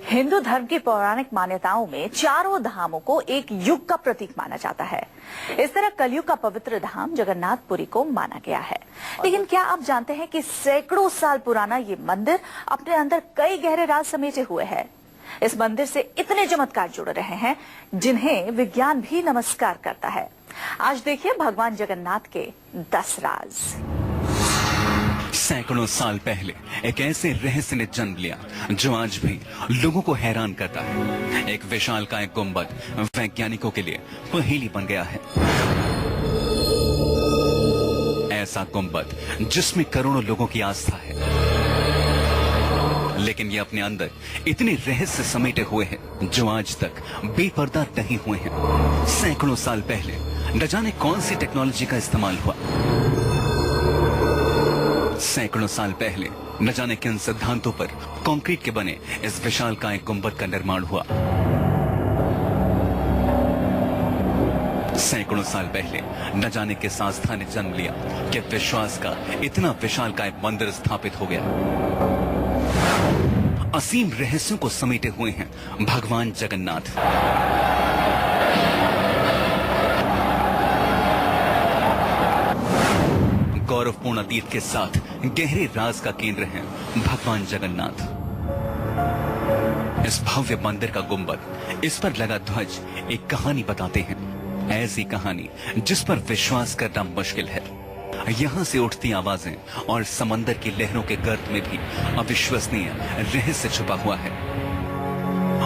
हिंदू धर्म की पौराणिक मान्यताओं में चारों धामों को एक युग का प्रतीक माना जाता है। इस तरह कलयुग का पवित्र धाम जगन्नाथपुरी को माना गया है। लेकिन क्या आप जानते हैं कि सैकड़ों साल पुराना ये मंदिर अपने अंदर कई गहरे राज समेटे हुए है। इस मंदिर से इतने चमत्कार जुड़ रहे हैं जिन्हें विज्ञान भी नमस्कार करता है। आज देखिए भगवान जगन्नाथ के 10 राज। सैकड़ों साल पहले एक ऐसे रहस्य ने जन्म लिया जो आज भी लोगों को हैरान करता है। एक विशालकाय गुंबद वैज्ञानिकों के लिए पहेली बन गया है। ऐसा गुंबद जिसमें करोड़ों लोगों की आस्था है, लेकिन ये अपने अंदर इतने रहस्य समेटे हुए हैं जो आज तक बेपर्दा नहीं हुए हैं। सैकड़ों साल पहले न जाने कौन सी टेक्नोलॉजी का इस्तेमाल हुआ। सैकड़ों साल पहले न जाने किन सिद्धांतों पर कंक्रीट के बने इस विशालकाय गुंबद का निर्माण हुआ। सैकड़ों साल पहले न जाने किस आस्था ने जन्म लिया कि विश्वास का इतना विशालकाय मंदिर स्थापित हो गया। असीम रहस्यों को समेटे हुए हैं भगवान जगन्नाथ। गौरवपूर्ण अतीत के साथ गहरे राज का केंद्र है भगवान जगन्नाथ। इस भव्य मंदिर का गुंबद, इस पर लगा ध्वज एक कहानी बताते हैं। ऐसी कहानी जिस पर विश्वास करना मुश्किल है। यहाँ से उठती आवाजें और समंदर की लहरों के गर्त में भी अविश्वसनीय रहस्य छुपा हुआ है।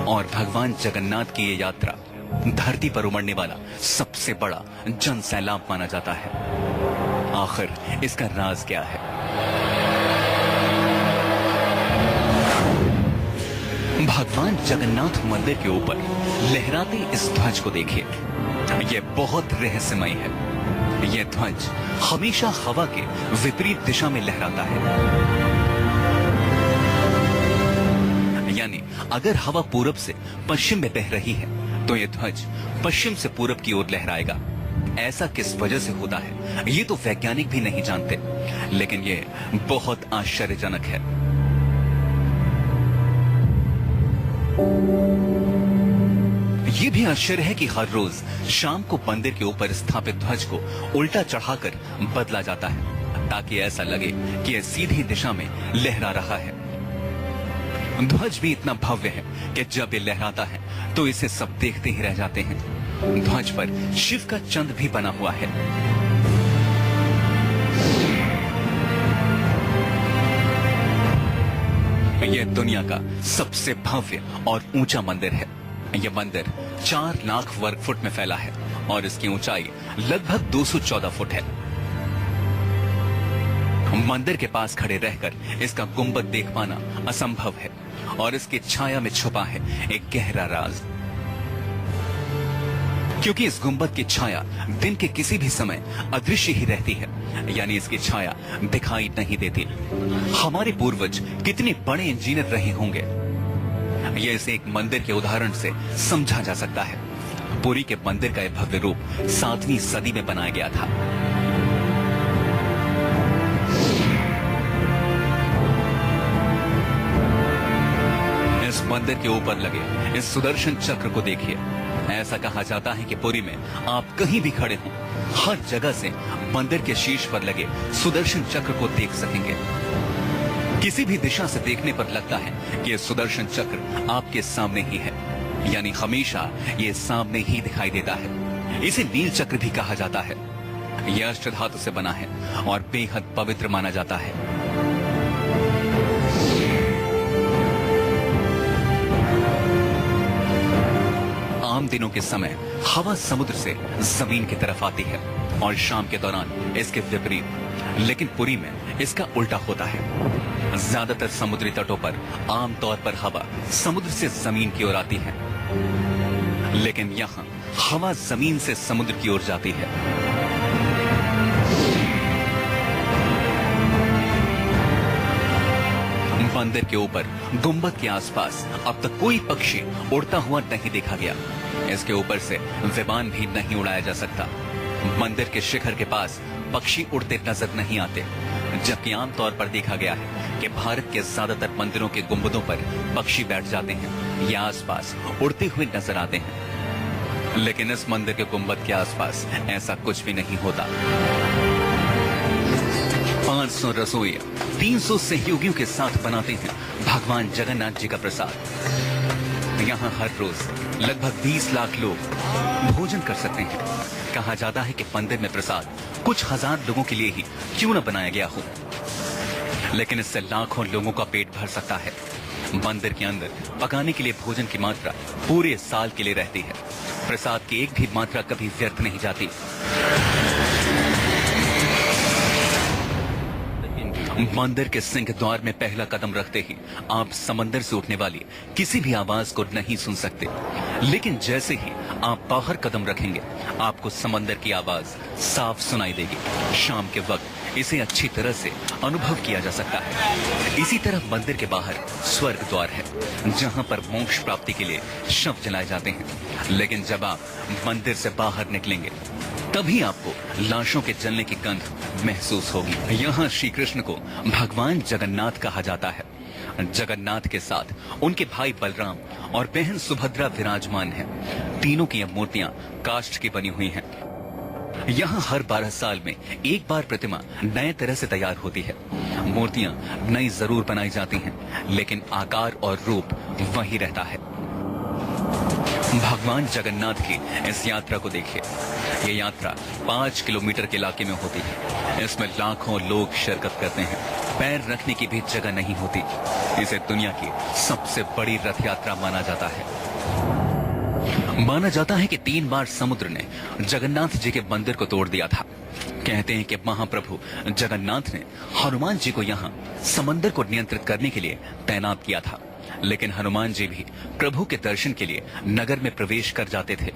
और भगवान जगन्नाथ की ये यात्रा धरती पर उमड़ने वाला सबसे बड़ा जन सैलाब माना जाता है। आखिर इसका राज क्या है? भगवान जगन्नाथ मंदिर के ऊपर लहराते इस ध्वज को देखिए। यह बहुत रहस्यमय है। यह ध्वज हमेशा हवा के विपरीत दिशा में लहराता है। यानी अगर हवा पूरब से पश्चिम में बह रही है तो यह ध्वज पश्चिम से पूरब की ओर लहराएगा। ऐसा किस वजह से होता है ये तो वैज्ञानिक भी नहीं जानते, लेकिन ये बहुत आश्चर्यजनक है। ये भी आश्चर्य है कि हर रोज शाम को मंदिर के ऊपर स्थापित ध्वज को उल्टा चढ़ाकर बदला जाता है ताकि ऐसा लगे कि यह सीधी दिशा में लहरा रहा है। ध्वज भी इतना भव्य है कि जब ये लहराता है तो इसे सब देखते ही रह जाते हैं। ध्वज पर शिव का चंद्र भी बना हुआ है। यह दुनिया का सबसे भव्य और ऊंचा मंदिर है। यह मंदिर 4 लाख वर्ग फुट में फैला है और इसकी ऊंचाई लगभग 214 फुट है। मंदिर के पास खड़े रहकर इसका गुंबद देख पाना असंभव है और इसकी छाया में छुपा है एक गहरा राज। क्योंकि इस गुंबद की छाया दिन के किसी भी समय अदृश्य ही रहती है, यानी इसकी छाया दिखाई नहीं देती। हमारे पूर्वज कितने बड़े इंजीनियर रहे होंगे, यह इसे एक मंदिर के उदाहरण से समझा जा सकता है। पुरी के मंदिर का यह भव्य रूप 7वीं सदी में बनाया गया था। इस मंदिर के ऊपर लगे इस सुदर्शन चक्र को देखिए। ऐसा कहा जाता है कि पुरी में आप कहीं भी खड़े हों, हर जगह से मंदिर के शीर्ष पर लगे सुदर्शन चक्र को देख सकेंगे। किसी भी दिशा से देखने पर लगता है कि यह सुदर्शन चक्र आपके सामने ही है, यानी हमेशा ये सामने ही दिखाई देता है। इसे नील चक्र भी कहा जाता है। यह अष्टधातु से बना है और बेहद पवित्र माना जाता है। आम दिनों के समय हवा समुद्र से जमीन की तरफ आती है और शाम के दौरान इसके विपरीत। लेकिन पुरी में इसका उल्टा होता है। ज्यादातर समुद्री तटों पर आमतौर पर हवा समुद्र से जमीन की ओर आती है, लेकिन यहाँ हवा जमीन से समुद्र की ओर जाती है। मंदिर के ऊपर गुंबद के आसपास अब तक कोई पक्षी उड़ता हुआ नहीं देखा गया। इसके ऊपर से विमान भी नहीं उड़ाया जा सकता। मंदिर के शिखर के पास पक्षी उड़ते नजर नहीं आते। जबकि आमतौर पर देखा गया है कि भारत के ज्यादातर मंदिरों के गुंबदों पर पक्षी बैठ जाते हैं या आसपास उड़ते हुए नजर आते हैं, लेकिन इस मंदिर के गुंबद के आसपास ऐसा कुछ भी नहीं होता। 500 रसोइया 300 सहयोगियों के साथ बनाते हैं भगवान जगन्नाथ जी का प्रसाद। यहाँ हर रोज लगभग 20 लाख लोग भोजन कर सकते हैं। कहा जाता है कि मंदिर में प्रसाद कुछ हजार लोगों के लिए ही क्यों न बनाया गया हो, लेकिन इससे लाखों लोगों का पेट भर सकता है। मंदिर के अंदर पकाने के लिए भोजन की मात्रा पूरे साल के लिए रहती है। प्रसाद की एक भी मात्रा कभी व्यर्थ नहीं जाती। मंदिर के सिंह द्वार में पहला कदम रखते ही आप समंदर से उठने वाली किसी भी आवाज को नहीं सुन सकते, लेकिन जैसे ही आप बाहर कदम रखेंगे आपको समंदर की आवाज साफ सुनाई देगी। शाम के वक्त इसे अच्छी तरह से अनुभव किया जा सकता है। इसी तरह मंदिर के बाहर स्वर्ग द्वार है, जहां पर मोक्ष प्राप्ति के लिए शव जलाए जाते हैं। लेकिन जब आप मंदिर से बाहर निकलेंगे तभी आपको लाशों के जलने की गंध महसूस होगी। यहाँ श्री कृष्ण को भगवान जगन्नाथ कहा जाता है। जगन्नाथ के साथ उनके भाई बलराम और बहन सुभद्रा विराजमान हैं। तीनों की यह मूर्तियां काष्ठ की बनी हुई हैं। यहाँ हर 12 साल में एक बार प्रतिमा नए तरह से तैयार होती है। मूर्तियां नई जरूर बनाई जाती हैं, लेकिन आकार और रूप वही रहता है। भगवान जगन्नाथ की इस यात्रा को देखिए। ये यात्रा 5 किलोमीटर के इलाके में होती है। इसमें लाखों लोग शिरकत करते हैं। पैर रखने की भी जगह नहीं होती। इसे दुनिया की सबसे बड़ी रथ यात्रा माना जाता है। माना जाता है कि 3 बार समुद्र ने जगन्नाथ जी के मंदिर को तोड़ दिया था। कहते हैं कि महाप्रभु जगन्नाथ ने हनुमान जी को यहाँ समंदर को नियंत्रित करने के लिए तैनात किया था, लेकिन हनुमान जी भी प्रभु के दर्शन के लिए नगर में प्रवेश कर जाते थे।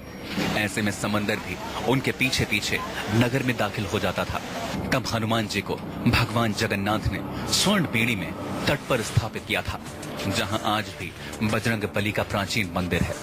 ऐसे में समंदर भी उनके पीछे पीछे नगर में दाखिल हो जाता था। तब हनुमान जी को भगवान जगन्नाथ ने स्वर्ण बेड़ी में तट पर स्थापित किया था, जहां आज भी बजरंग बली का प्राचीन मंदिर है।